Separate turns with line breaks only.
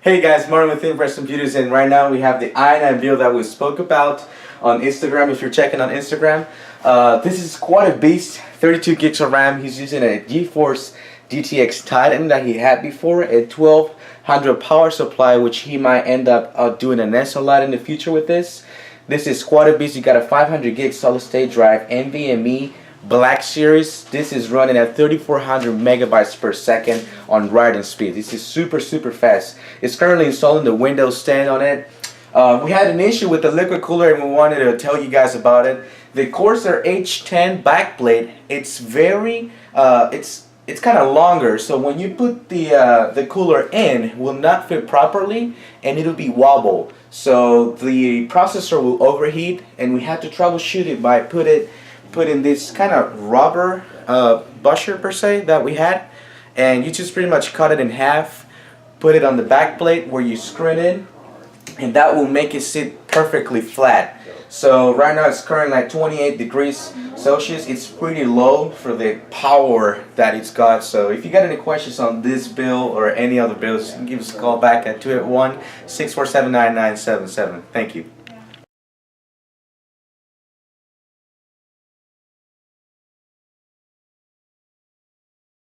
Hey guys, Martin with Cypress Computers, and right now we have the i9 build that we spoke about on Instagram. If you're checking on Instagram, this is quite a beast. 32 gigs of RAM. He's using a GeForce GTX Titan that he had before, a 1200 power supply, which he might end up doing an SLI in the future with this. This is quite a beast. You got a 500 gig solid state drive, NVMe Black Series. This is running at 3400 megabytes per second on writing speed. This is super fast. It's currently installing the Windows 10 on it. We had an issue with the liquid cooler and we wanted to tell you guys about it. The Corsair H10 backplate, it's very it's kind of longer, so when you put the cooler in, it will not fit properly and it'll be wobble. So the processor will overheat, and we had to troubleshoot it by putting this kind of rubber busher per se that we had, and you just pretty much cut it in half, put it on the back plate where you screw it in, and that will make it sit perfectly flat. So right now it's currently like 28 degrees Celsius. It's pretty low for the power that it's got. So if you got any questions on this build or any other builds, you can give us a call back at 281-647-9977. Thank you.